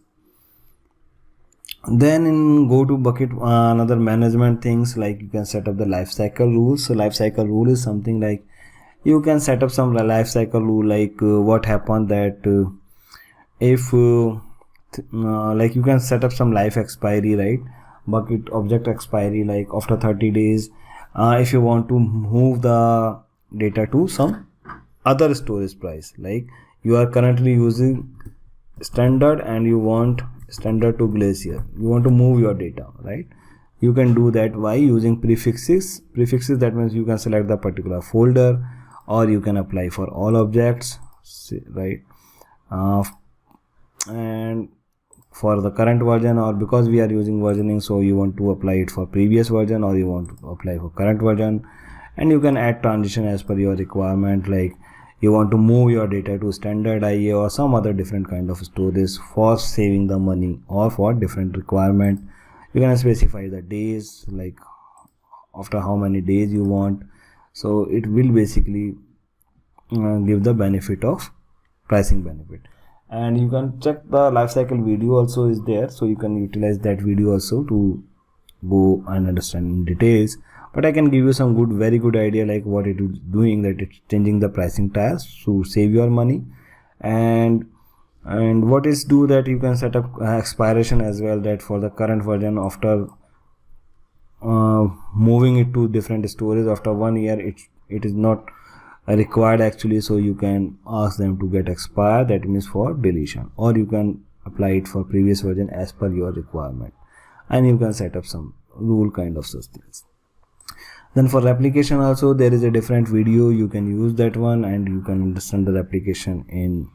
Then in go to bucket, another management things like you can set up the lifecycle rules. So lifecycle rule is something like you can set up some lifecycle rule like what happened that if like you can set up some life expiry, right? Bucket object expiry, like after 30 days if you want to move the data to some other storage price, like you are currently using standard and you want standard to glacier, you want to move your data, right? You can do that by using prefixes. That means you can select the particular folder or you can apply for all objects, right? And for the current version, or because we are using versioning, so you want to apply it for previous version or you want to apply for current version. And you can add transition as per your requirement, like you want to move your data to standard IA or some other different kind of storage for saving the money or for different requirement. You can specify the days, like after how many days you want. So it will basically give the benefit of pricing benefit. And you can check the lifecycle video also is there, so you can utilize that video also to go and understand in details. But I can give you some very good idea like what it is doing, that it's changing the pricing tiers to save your money. And what is do that you can set up expiration as well, that for the current version after moving it to different storage after 1 year, it is not required actually, so you can ask them to get expired, that means for deletion, or you can apply it for previous version as per your requirement. And you can set up some rule kind of such things. Then for replication also there is a different video, you can use that one and you can understand the replication in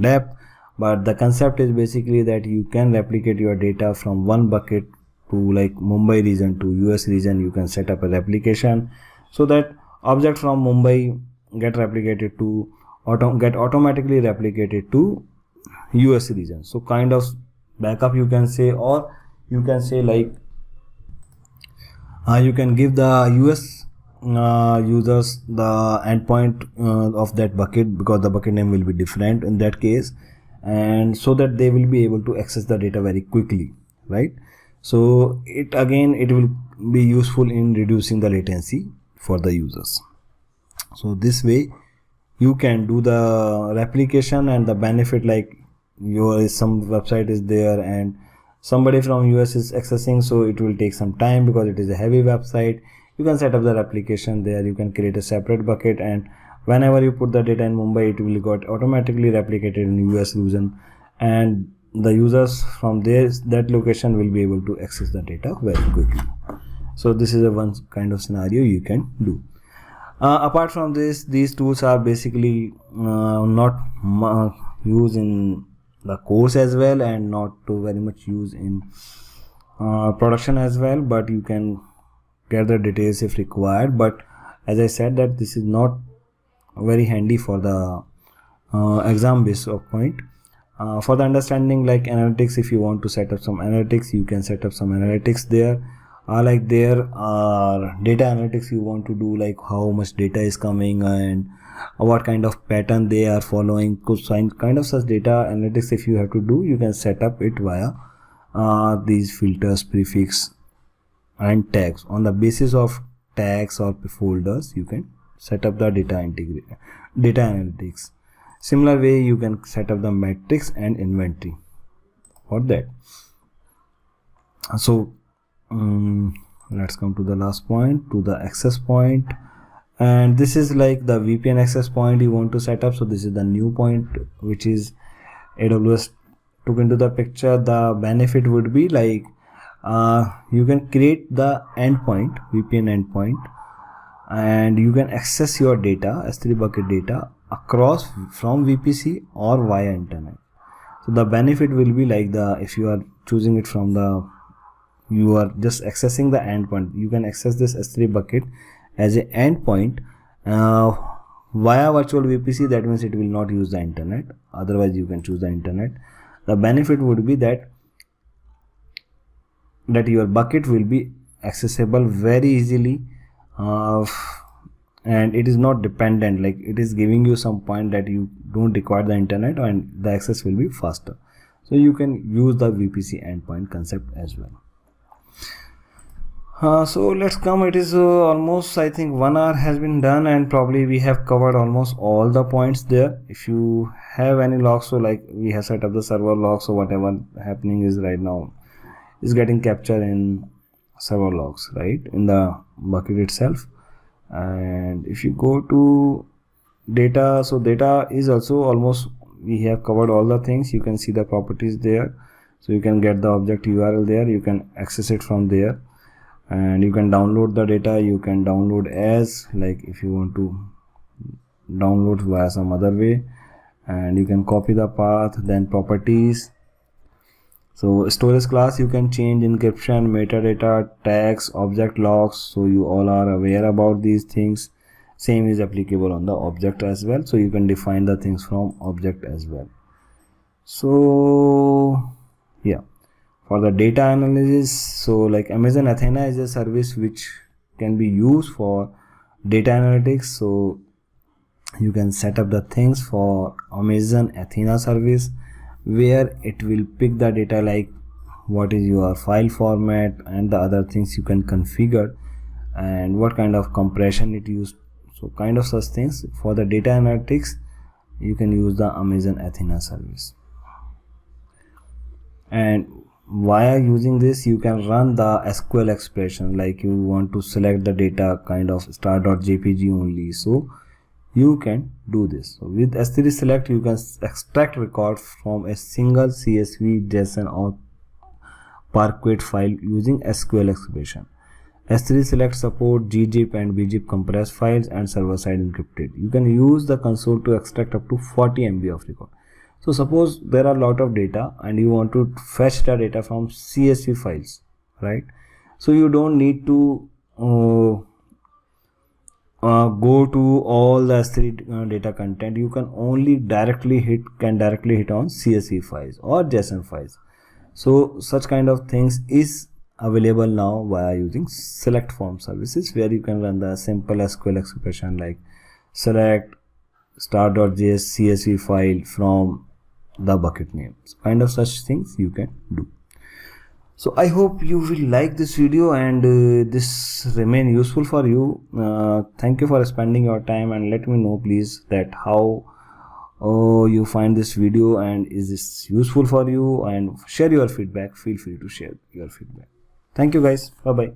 depth. But the concept is basically that you can replicate your data from one bucket to like Mumbai region to US region. You can set up a replication so that object from Mumbai get replicated to get automatically replicated to US region. So kind of backup you can say, or you can say like you can give the US users the endpoint of that bucket, because the bucket name will be different in that case, and so that they will be able to access the data very quickly, right? So it will be useful in reducing the latency for the users. So this way you can do the replication and the benefit, like some website is there and somebody from US is accessing, so it will take some time because it is a heavy website. You can set up the replication there. You can create a separate bucket, and whenever you put the data in Mumbai, it will got automatically replicated in US region, and the users from that location will be able to access the data very quickly. So this is a one kind of scenario you can do. Apart from this, these tools are basically not used in the course as well, and not too very much used in production as well, but you can get the details if required. But as I said, that this is not very handy for the exam based point. For the understanding, like analytics, if you want to set up some analytics, you can set up some analytics there. Like there are data analytics you want to do, like how much data is coming and what kind of pattern they are following. Kind of such data analytics if you have to do, you can set up it via these filters, prefix and tags. On the basis of tags or folders, you can set up the data analytics. Similar way you can set up the metrics and inventory for that. So let's come to the last point, to the access point, and this is like the VPN access point you want to set up. So this is the new point which is AWS took into the picture. The benefit would be like you can create the endpoint, VPN endpoint, and you can access your data, S3 bucket data, across from VPC or via internet. So the benefit will be like if you are choosing it from you are just accessing the endpoint, you can access this S3 bucket as an endpoint via virtual VPC. That means it will not use the internet, otherwise you can choose the internet. The benefit would be that your bucket will be accessible very easily, and it is not dependent, like it is giving you some point that you don't require the internet and the access will be faster. So you can use the VPC endpoint concept as well. So let's come, it is almost, I think 1 hour has been done, and probably we have covered almost all the points there. If you have any logs, so like we have set up the server logs, so whatever happening is right now is getting captured in server logs, right, in the bucket itself. And if you go to data, so data is also almost, we have covered all the things. You can see the properties there, so you can get the object URL there, you can access it from there, and you can download the data. You can download as, like if you want to download via some other way, and you can copy the path. Then properties, so storage class, you can change encryption, metadata, tags, object logs, so you all are aware about these things. Same is applicable on the object as well, so you can define the things from object as well. So yeah, for the data analysis, so like Amazon Athena is a service which can be used for data analytics. So you can set up the things for Amazon Athena service, where it will pick the data, like what is your file format and the other things you can configure, and what kind of compression it used. So kind of such things for the data analytics, you can use the Amazon Athena service. And via using this, you can run the SQL expression, like you want to select the data kind of star.jpg only, so you can do this. So with S3 select, you can extract record from a single CSV, JSON or Parquet file using SQL expression. S3 select support gzip and bzip compressed files and server-side encrypted. You can use the console to extract up to 40 MB of record. So suppose there are a lot of data and you want to fetch the data from CSV files, right? So you don't need to go to all the S3 data content. You can only directly hit on CSV files or JSON files. So such kind of things is available now via using select form services, where you can run the simple SQL expression like select star.js CSV file from the bucket name. So kind of such things you can do. So I hope you will like this video and this remain useful for you. Thank you for spending your time, and let me know please that how you find this video and is this useful for you, and share your feedback. Feel free to share your feedback. Thank you guys. Bye bye.